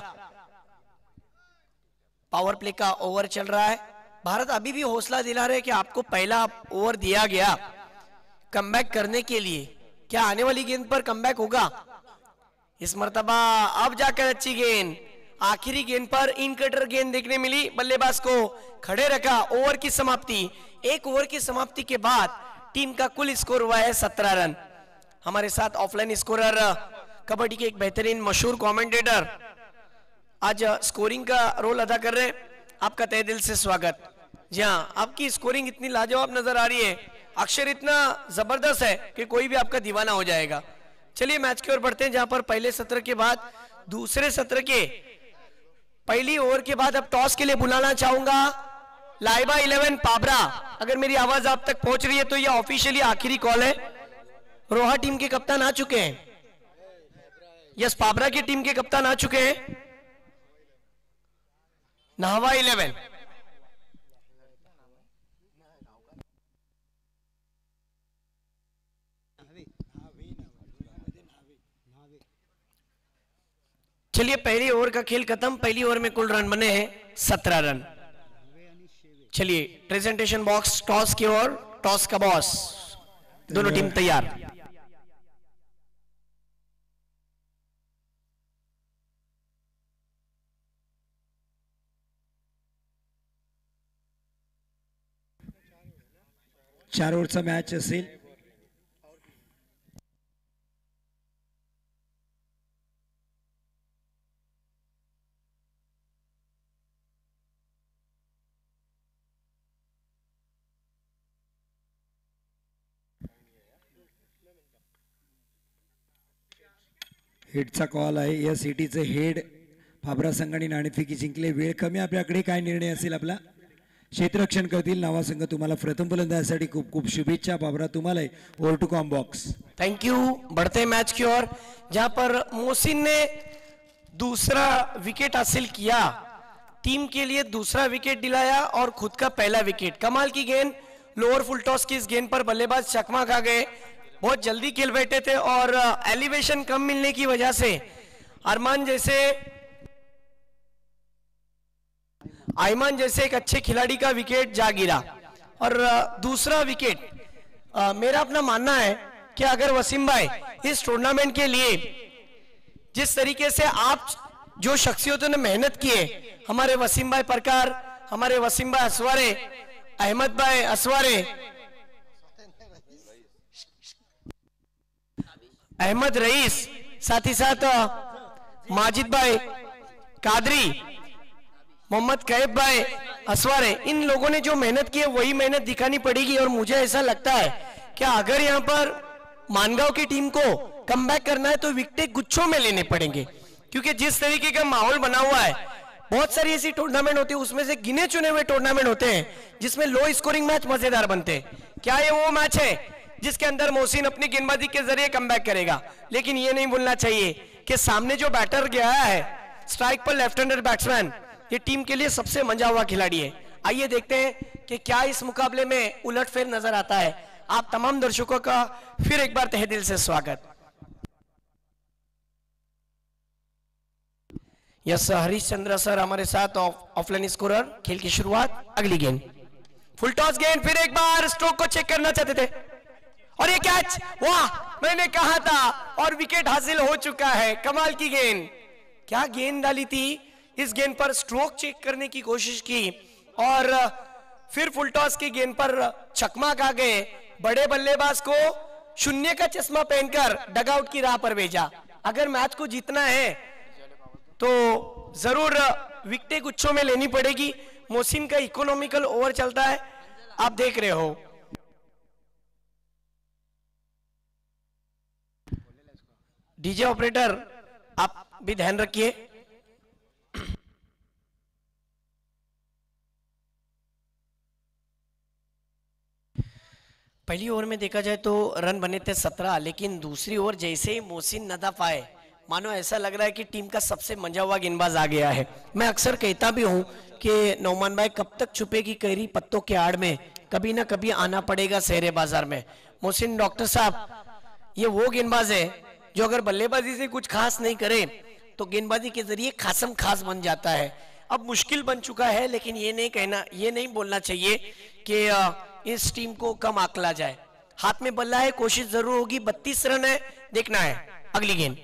पावर प्ले का ओवर चल रहा है। भारत अभी भी हौसला दिला रहे कि आपको पहला ओवर दिया गया कमबैक करने के लिए, क्या आने वाली गेंद पर कमबैक होगा? इस मर्तबा अब जाकर अच्छी गेंद, आखिरी गेंद पर इन कटर गेंद देखने मिली, बल्लेबाज को खड़े रखा। ओवर की समाप्ति, 1 ओवर की समाप्ति के बाद टीम का कुल स्कोर हुआ है 17 रन। हमारे साथ ऑफलाइन स्कोरर, कबड्डी के एक बेहतरीन मशहूर कमेंटेटर आज स्कोरिंग का रोल अदा कर रहे हैं। आपका तहे दिल से स्वागत। जी हाँ, आपकी स्कोरिंग इतनी लाजवाब नजर आ रही है, अक्षर इतना जबरदस्त है कि कोई भी आपका दीवाना हो जाएगा। चलिए मैच की ओर बढ़ते हैं, जहां पर पहले सत्र के बाद दूसरे सत्र के पहली ओवर के बाद अब टॉस के लिए बुलाना चाहूंगा लाइबा 11 पाबरा। अगर मेरी आवाज आप तक पहुंच रही है तो यह ऑफिशियली आखिरी कॉल है। रोहा टीम के कप्तान आ चुके हैं, यस पाबरा की टीम के कप्तान आ चुके हैं। नाहवा 11, चलिए पहली ओवर का खेल खत्म। पहली ओवर में कुल रन बने हैं 17 रन। चलिए प्रेजेंटेशन बॉक्स टॉस की ओर, टॉस का बॉस, दोनों टीम तैयार। चार ओव्हरचा मॅच असेल। हेडचा कॉल आहे, या सिटीचे हेड फाबरा संघाने नाणेफेकी जिंकले। वेळ कमी आपल्याकडे, काय निर्णय असेल आपला? क्षेत्ररक्षण करतील नावा संघ। तुम्हाला प्रथम फलंदाजीसाठी खूप खूप शुभेच्छा फाबरा, तुम्हाला over to comm box. Thank you. बढ़ते मैच की ओर, जहां पर मोहसिन ने दूसरा विकेट हासिल किया, टीम के लिए दूसरा विकेट दिलाया और खुद का पहला विकेट। कमाल की गेंद, लोअर फुल टॉस की इस गेंद पर बल्लेबाज चकमा खा गए, बहुत जल्दी खेल बैठे थे और एलिवेशन कम मिलने की वजह से आयमान जैसे एक अच्छे खिलाड़ी का विकेट जा गिरा। और दूसरा विकेट, मेरा अपना मानना है कि अगर वसीम भाई इस टूर्नामेंट के लिए जिस तरीके से आप जो शख्सियतों ने मेहनत की है, हमारे वसीम भाई परकार, हमारे वसीम भाई असवारे, अहमद भाई असवारे, अहमद रईस, साथ ही साथ माजिद भाई कादरी, मोहम्मद कैब भाई असवारे, इन लोगों ने जो मेहनत की है वही मेहनत दिखानी पड़ेगी। और मुझे ऐसा लगता है कि अगर यहां पर मानगांव की टीम को कमबैक करना है तो विकेट गुच्छों में लेने पड़ेंगे, क्योंकि जिस तरीके का माहौल बना हुआ है, बहुत सारी ऐसी टूर्नामेंट होती है, उसमें से गिने चुने हुए टूर्नामेंट होते हैं जिसमें लो स्कोरिंग मैच मजेदार बनते हैं। क्या ये वो मैच है जिसके अंदर मोहसिन अपनी गेंदबाजी के जरिए कमबैक करेगा? लेकिन ये नहीं भूलना चाहिए कि सामने जो बैटर गया है स्ट्राइक पर, लेफ्ट हैंडर बैट्समैन, ये टीम के लिए सबसे मंजा हुआ खिलाड़ी है। आइए देखते हैं कि क्या इस मुकाबले में उलटफेर नजर आता है। आप तमाम दर्शकों का फिर एक बार तहे दिल से स्वागत। यस, हरीश चंद्र सर हमारे साथ ऑफलाइन स्कोरर। खेल की शुरुआत, अगली गेंद फुल टॉस गेंद, फिर एक बार स्ट्रोक को चेक करना चाहते थे और ये कैच, वाह मैंने कहा था, और विकेट हासिल हो चुका है। कमाल की गेंद, क्या गेंद डाली थी। इस गेंद पर स्ट्रोक चेक करने की कोशिश की और फिर फुल टॉस की गेंद पर चकमा खा गए। बड़े बल्लेबाज को शून्य का चश्मा पहनकर डगआउट की राह पर भेजा। अगर मैच को जीतना है तो जरूर विकेटें गुच्छों में लेनी पड़ेगी। मोहसिन का इकोनॉमिकल ओवर चलता है, आप देख रहे हो। डीजे ऑपरेटर आप भी ध्यान रखिए। पहली ओवर में देखा जाए तो रन बने थे 17, लेकिन दूसरी ओवर जैसे ही मोहसिन न दफ आए, मानो ऐसा लग रहा है कि टीम का सबसे मंजा हुआ गेंदबाज आ गया है। मैं अक्सर कहता भी हूं कि नौमान भाई कब तक छुपेगी कैरी पत्तों के आड़ में, कभी ना कभी आना पड़ेगा शहरे बाजार में। मोहसिन डॉक्टर साहब ये वो गेंदबाज है जो अगर बल्लेबाजी से कुछ खास नहीं करे तो गेंदबाजी के जरिए खासम खास बन जाता है। अब मुश्किल बन चुका है, लेकिन ये नहीं बोलना चाहिए कि इस टीम को कम आंकला जाए। हाथ में बल्ला है, कोशिश जरूर होगी। 32 रन है, देखना है। अगली गेंद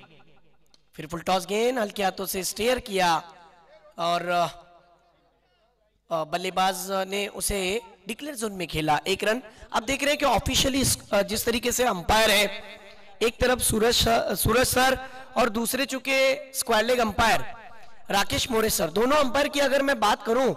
फिर फुल टॉस गेंद, हल्के हाथों से स्टेयर किया और बल्लेबाज ने उसे डिक्लेयर जोन में खेला। 1 रन। अब देख रहे हैं कि ऑफिशियली जिस तरीके से अंपायर है, एक तरफ सूरज सर और दूसरे चुके स्क्वायर लेग अंपायर राकेश मोरे सर। दोनों अंपायर की अगर मैं बात करूं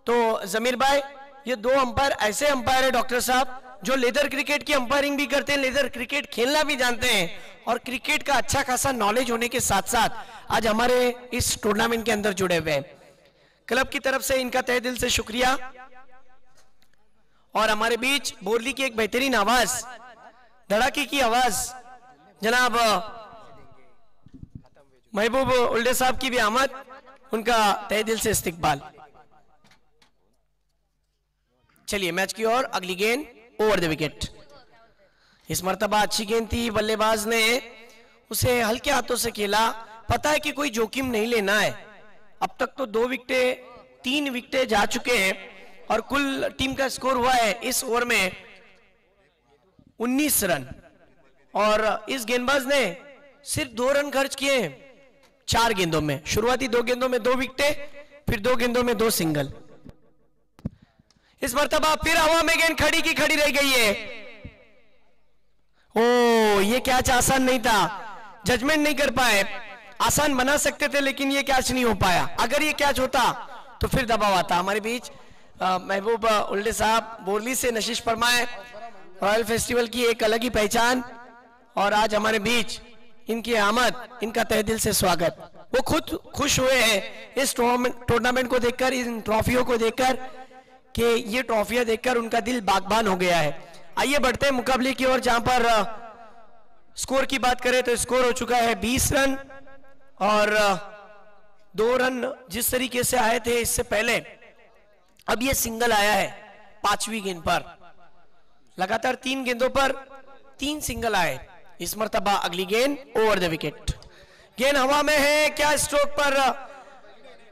तो जमीर भाई, ये दो अंपायर ऐसे अंपायर है डॉक्टर साहब जो लेदर क्रिकेट की अंपायरिंग भी करते हैं, लेदर क्रिकेट खेलना भी जानते हैं और क्रिकेट का अच्छा खासा नॉलेज होने के साथ साथ आज हमारे इस टूर्नामेंट के अंदर जुड़े हुए हैं। क्लब की तरफ से इनका तहे दिल से शुक्रिया। और हमारे बीच बोरली की एक बेहतरीन आवाज, धड़ाके की आवाज, जनाब महबूब उल्डे साहब की भी आमद, उनका तहे दिल से इस्तकबाल। चलिए मैच की ओर, अगली गेंद ओवर द विकेट। इस मर्तबा अच्छी गेंद थी, बल्लेबाज ने उसे हल्के हाथों से खेला। पता है कि कोई जोखिम नहीं लेना है। अब तक तो 3 विकेटें जा चुके हैं और कुल टीम का स्कोर हुआ है इस ओवर में 19 रन और इस गेंदबाज ने सिर्फ 2 रन खर्च किए 4 गेंदों में। शुरुआती 2 गेंदों में 2 विकेटें, फिर 2 गेंदों में 2 सिंगल। इस मर्तबा फिर हवा में गेंद खड़ी की खड़ी रह गई है। ओ, ये कैच आसान नहीं था, जजमेंट नहीं कर पाए। आसान बना सकते थे लेकिन ये कैच नहीं हो पाया। अगर ये कैच होता तो फिर दबाव आता। हमारे बीच महबूब उल्डे साहब बोरली से नशीश फरमाए, रॉयल फेस्टिवल की एक अलग ही पहचान, और आज हमारे बीच इनकी आमद, इनका तहे दिल से स्वागत। वो खुद खुश हुए हैं इस टूर्नामेंट को देखकर, इन ट्रॉफियों को देखकर, कि ये ट्रॉफियां देखकर उनका दिल बागबान हो गया है। आइए बढ़ते हैं मुकाबले की ओर, जहां पर स्कोर की बात करें तो स्कोर हो चुका है 20 रन और 2 रन जिस तरीके से आए थे इससे पहले, अब ये सिंगल आया है 5वीं गेंद पर। लगातार 3 गेंदों पर 3 सिंगल आए। इस मर्तबा अगली गेंद ओवर द विकेट। गेंद हवा में है, क्या स्ट्रोक पर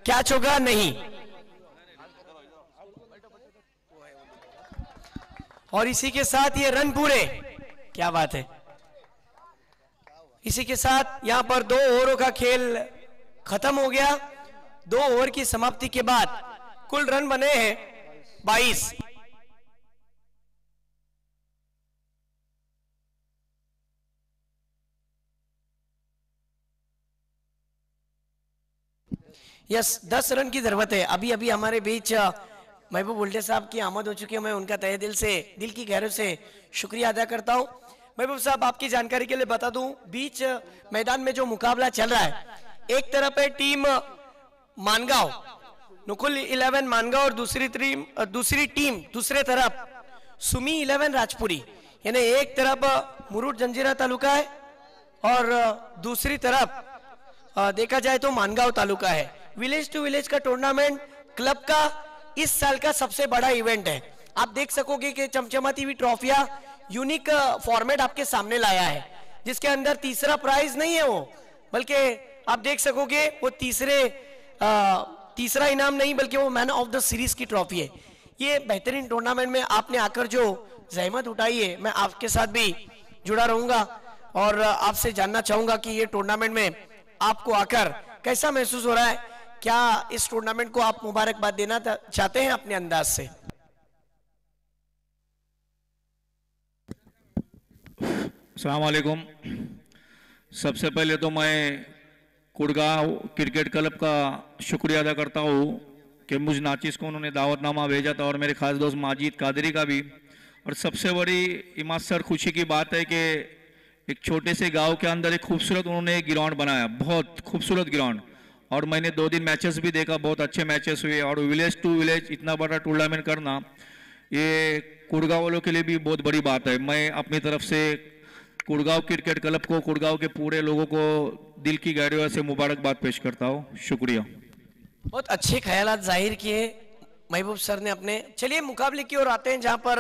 कैच होगा? नहीं। और इसी के साथ ये रन पूरे, क्या बात है। इसी के साथ यहां पर 2 ओवरों का खेल खत्म हो गया। 2 ओवर की समाप्ति के बाद कुल रन बने हैं 22। यस, 10 रन की जरूरत है। अभी अभी हमारे बीच महबूब उल्टे साहब की आमद हो चुकी है। मैं उनका तहे दिल की गहराई से शुक्रिया अदा करता हूं। महबूब साहब, आपकी जानकारी के लिए बता दूं, बीच मैदान में जो मुकाबला चल रहा है, एक तरफ है टीम मानगांव, नुकुल 11 मानगांव और दूसरी टीम दूसरे तरफ सुमी 11 राजपुरी, यानी एक तरफ मुरुड जंजीरा तालुका है और दूसरी तरफ देखा जाए तो मानगांव तालुका है। विलेज टू विलेज का टूर्नामेंट क्लब का इस साल का सबसे बड़ा इवेंट है। आप देख सकोगे कि चमचमाती हुई ट्रॉफियां यूनिक फॉर्मेट आपके सामने लाया है, जिसके अंदर तीसरा प्राइज नहीं है वो, बल्कि आप देख सकोगे वो तीसरा इनाम नहीं बल्कि वो मैन ऑफ द सीरीज की ट्रॉफी है। ये बेहतरीन टूर्नामेंट में आपने आकर जो जहमत उठाई है, मैं आपके साथ भी जुड़ा रहूंगा और आपसे जानना चाहूंगा कि ये टूर्नामेंट में आपको आकर कैसा महसूस हो रहा है। क्या इस टूर्नामेंट को आप मुबारकबाद देना चाहते हैं अपने अंदाज से? अस्सलाम वालेकुम। सबसे पहले तो मैं कुड़गांव क्रिकेट क्लब का शुक्रिया अदा करता हूँ कि मुझ नाचिस को उन्होंने दावतनामा भेजा था, और मेरे खास दोस्त माजिद कादरी का भी। और सबसे बड़ी इमाद सर खुशी की बात है कि एक छोटे से गांव के अंदर एक खूबसूरत उन्होंने ग्राउंड बनाया, बहुत खूबसूरत ग्राउंड। और मैंने 2 दिन मैचेस भी देखा, बहुत अच्छे मैचेस हुए। और विलेज टू विलेज इतना बड़ा टूर्नामेंट करना ये कुड़गांव वालों के लिए भी बहुत बड़ी बात है। मैं अपनी तरफ से कुड़गांव क्रिकेट क्लब को, कुड़गांव के पूरे लोगों को दिल की गहराइयों से मुबारकबाद पेश करता हूँ। शुक्रिया। बहुत अच्छे ख्यालात जाहिर किए महबूब सर ने अपने। चलिए मुकाबले की ओर आते हैं, जहां पर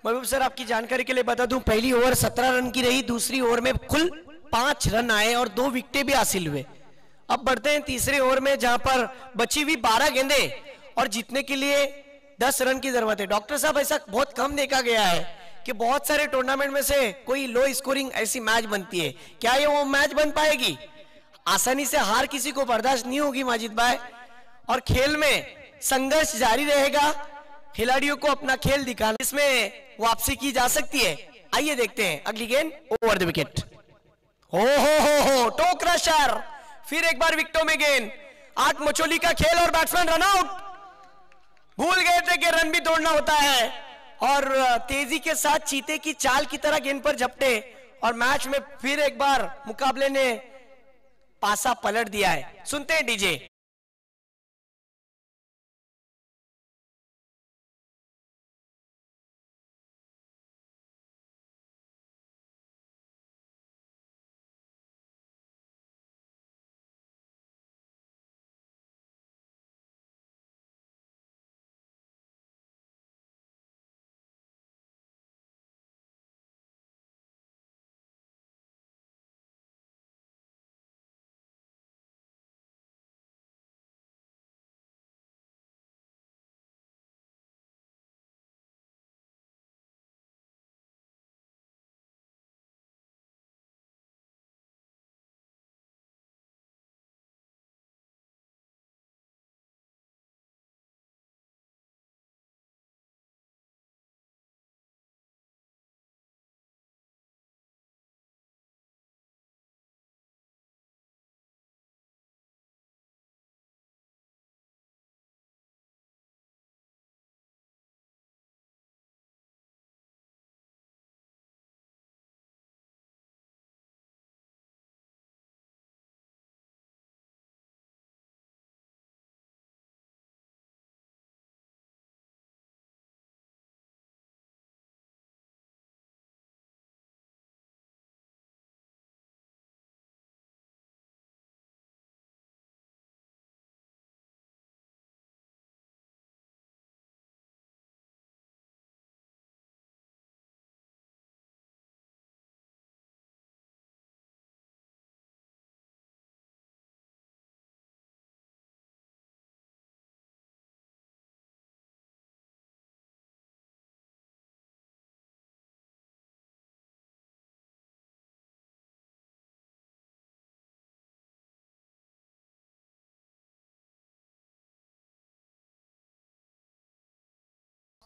महबूब सर आपकी जानकारी के लिए बता दूं, पहली ओवर 17 रन की रही, दूसरी ओवर में कुल 5 रन आए और 2 विकेटें भी हासिल हुए। अब बढ़ते हैं तीसरे ओवर में, जहां पर बची हुई 12 गेंदे और जीतने के लिए 10 रन की जरूरत है। डॉक्टर साहब, ऐसा बहुत कम देखा गया है कि बहुत सारे टूर्नामेंट में से कोई लो स्कोरिंग ऐसी मैच बनती है। क्या ये वो मैच बन पाएगी? आसानी से हार किसी को बर्दाश्त नहीं होगी माजिद भाई, और खेल में संघर्ष जारी रहेगा। खिलाड़ियों को अपना खेल दिखाना, इसमें वापसी की जा सकती है। आइए देखते हैं अगली गेंद ओवर द विकेट। हो टो क्रशर, फिर एक बार विकेटों में गेंद। 8 मचोली का खेल और बैट्समैन रन आउट। भूल गए थे कि रन भी तोड़ना होता है, और तेजी के साथ चीते की चाल की तरह गेंद पर झपटे और मैच में फिर एक बार मुकाबले ने पासा पलट दिया है। सुनते हैं डीजे।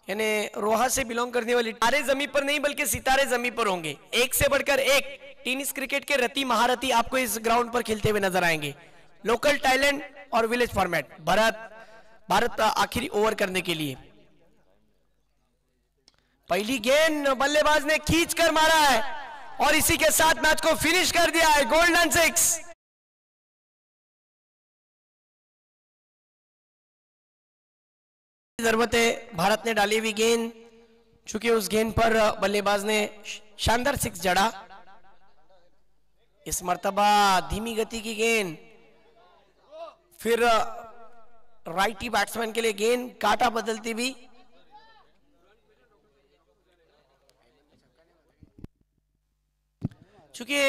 यानी रोहा से बिलोंग करने वाली तारे जमीन पर नहीं बल्कि सितारे जमीन पर होंगे। एक से बढ़कर एक टेनिस क्रिकेट के रति महारथी आपको इस ग्राउंड पर खेलते हुए नजर आएंगे। लोकल टैलेंट और विलेज फॉर्मेट। भारत आखिरी ओवर करने के लिए। पहली गेंद बल्लेबाज ने खींच कर मारा है और इसी के साथ मैच को फिनिश कर दिया है। गोल्डन 6। जरूरत है। भारत ने डाली हुई गेंद, चूंकि उस गेंद पर बल्लेबाज ने शानदार सिक्स जड़ा। इस मर्तबा धीमी गति की गेंद, फिर राइटी बैट्समैन के लिए गेंद काटा बदलती भी। चूंकि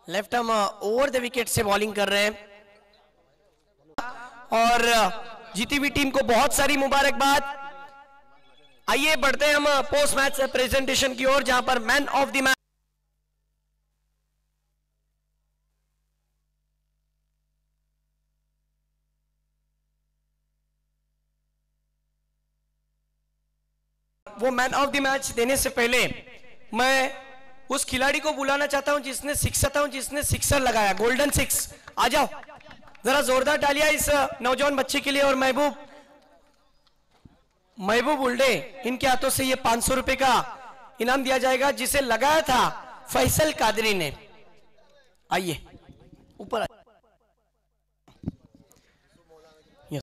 left arm over the wicket से बॉलिंग कर रहे हैं और जीती हुई टीम को बहुत सारी मुबारकबाद। आइए बढ़ते हैं हम पोस्ट मैच प्रेजेंटेशन की ओर, जहां पर मैन ऑफ द मैच वो मैन ऑफ द मैच देने से पहले मैं उस खिलाड़ी को बुलाना चाहता हूं जिसने सिक्सर लगाया, गोल्डन सिक्स। आ जाओ, जरा जोरदार तालियां इस नौजवान बच्चे के लिए। और महबूब उल्डे, इनके हाथों से ये 500 रुपए का इनाम दिया जाएगा, जिसे लगाया था फैसल कादरी ने। आइए ऊपर।